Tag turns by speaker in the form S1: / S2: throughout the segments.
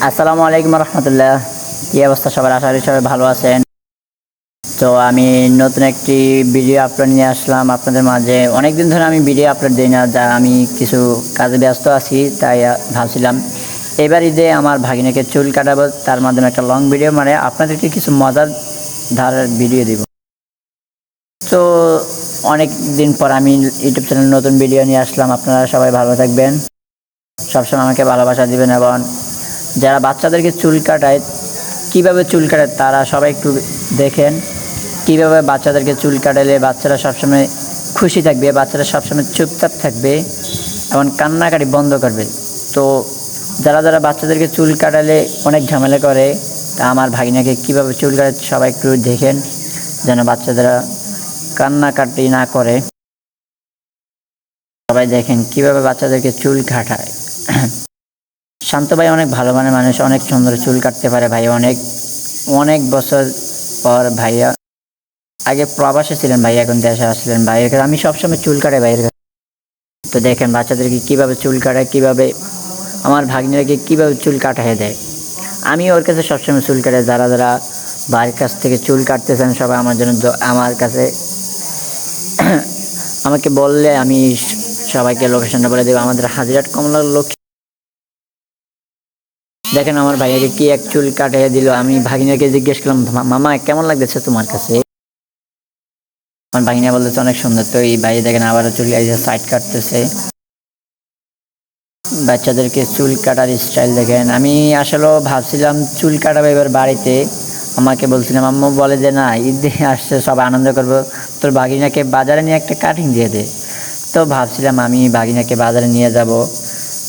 S1: আসসালামু আলাইকুম রহমতুল্লাহ। কী অবস্থা সবার? আশা করি সবাই ভালো আছেন। তো আমি নতুন একটি ভিডিও আপলোড নিয়ে আসলাম আপনাদের মাঝে। অনেক দিন ধরে আমি ভিডিও আপলোড দিই না, যা আমি কিছু কাজে ব্যস্ত আছি, তাই ভাবছিলাম এবার ঈদে আমার ভাগিনাকে চুল কাটাবো, তার মাধ্যমে একটা লং ভিডিও মানে আপনাদেরকে কিছু মজার ধারার ভিডিও দিব। তো অনেক দিন পর আমি ইউটিউব চ্যানেল নতুন ভিডিও নিয়ে আসলাম। আপনারা সবাই ভালো থাকবেন, সবসময় আমাকে ভালোবাসা দিবেন, এবং যারা বাচ্চাদেরকে চুল কাটায়, কীভাবে চুল কাটায় তারা সবাই একটু দেখেন। কীভাবে বাচ্চাদেরকে চুল কাটালে বাচ্চারা সবসময় খুশি থাকবে, বাচ্চারা সবসময় চুপচাপ থাকবে এবং কান্নাকাটি বন্ধ করবে। তো যারা যারা বাচ্চাদেরকে চুল কাটালে অনেক ঝামেলা করে, তা আমার ভাগিনাকে কীভাবে চুল কাটায় সবাই একটু দেখেন, যেন বাচ্চাদেরা কান্নাকাটি না করে। সবাই দেখেন কীভাবে বাচ্চাদেরকে চুল কাটায়। শান্ত ভাই অনেক ভালো মানের মানুষ, অনেক সুন্দর চুল কাটতে পারে ভাই। অনেক অনেক বছর পর ভাইয়া, আগে প্রবাসে ছিলেন ভাই, এখন দেশে আসলেন ভাইয়ের কাছে। আমি সবসময় চুল কাটাই ভাইয়ের কাছে। তো দেখেন বাচ্চাদেরকে কীভাবে চুল কাটায়, কীভাবে আমার ভাগ্নিরাকে কীভাবে চুল কাটাই দেয়। আমি ওর কাছে সবসময় চুল কাটাই। যারা যারা ভাইয়ের কাছ থেকে চুল কাটতেছেন সবাই আমার জন্য আমার কাছে আমাকে বললে আমি সবাইকে লোকেশনটা বলে দেবো। আমাদের হাজিরাট কমলার লোক। দেখেন আমার ভাইয়াকে কি এক চুল কাটিয়ে দিল। আমি ভাগিনাকে জিজ্ঞেস করলাম, মামা কেমন লাগতেছে তোমার কাছে? আমার ভাগিনা বলতেছে অনেক সুন্দর। তো এই ভাই দেখেন আবারও চুল সাইড কাটতেছে। বাচ্চাদেরকে চুল কাটার স্টাইল দেখেন। আমি আসলে ভাবছিলাম চুল কাটাবো এবার বাড়িতে। আমাকে বলছিলাম, আম্মু বলে যে না, ঈদে আসছে সব আনন্দ করবো, তোর ভাগিনাকে বাজারে নিয়ে একটা কাটিং দিয়ে দে। তো ভাবছিলাম আমি ভাগিনাকে বাজারে নিয়ে যাব।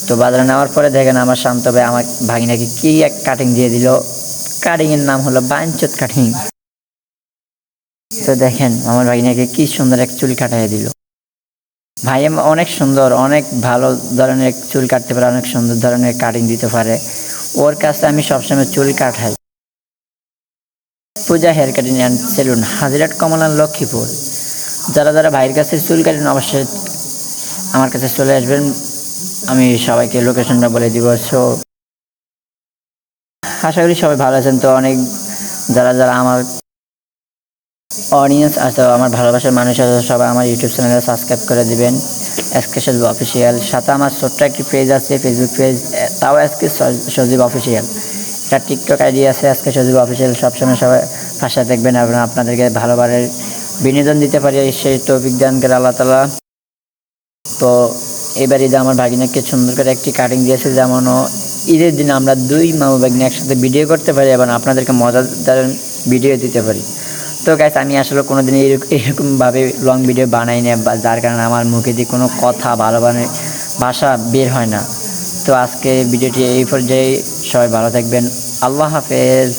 S1: তো বাজারে নেওয়ার পরে দেখেন আমার শান্ত ভাই আমার ভাগিনাকে কি এক কাটিং দিয়ে দিল। কাটিংয়ের নাম হলো বাঞ্চত কাটিং। তো দেখেন আমার ভাগিনাকে কি সুন্দর এক চুল কাটাইয়া দিল। ভাই অনেক সুন্দর, অনেক ভালো ধরনের চুল কাটতে পারে, অনেক সুন্দর ধরনের কাটিং দিতে পারে। ওর কাছে আমি সবসময় চুল কাটাই। পূজা হেয়ার কাটিং অ্যান্ড সেলুন, হাজিরাট কমলা, লক্ষ্মীপুর। যারা যারা ভাইয়ের কাছে চুল কাটেন অবশ্যই আমার কাছে চলে আসবেন। আমি সবাইকে লোকেশনটা বলে দিব। সো আশা করি সবাই ভালো আছেন। তো অনেক যারা যারা আমার অডিয়েন্স আছে, আমার ভালোবাসার মানুষ আছে, সবাই আমার ইউটিউব চ্যানেলে সাবস্ক্রাইব করে দিবেন, এসকে সজীব অফিসিয়াল। সাথে আমার ছোট্ট একটি পেজ আছে, ফেসবুক পেজ, তাও এসকে সজীব অফিসিয়াল। এটা টিকটক আইডি আছে এসকে সজীব অফিসিয়াল। সবসময় সবাই পাশে দেখবেন এবং আপনাদেরকে ভালোভাবে বিনোদন দিতে পারি সেই তৌফিক দান করে আল্লাহ তাআলা। তো এবার ঈদে আমার ভাগিনাকে সুন্দর করে একটি কাটিং দিয়েছে, যেমন ঈদের দিন আমরা দুই মামা ভাগিনা একসাথে ভিডিও করতে পারি এবং আপনাদেরকে মজাদার ভিডিও দিতে পারি। তো গাইস আমি আসলে কোনো দিন এরকমভাবে লং ভিডিও বানাই না, যার কারণে আমার মুখে দিয়ে কোনো কথা ভালো ভাষা বের হয় না। তো আজকে ভিডিওটি এই পর্যায়ে। সবাই ভালো থাকবেন। আল্লাহ হাফেজ।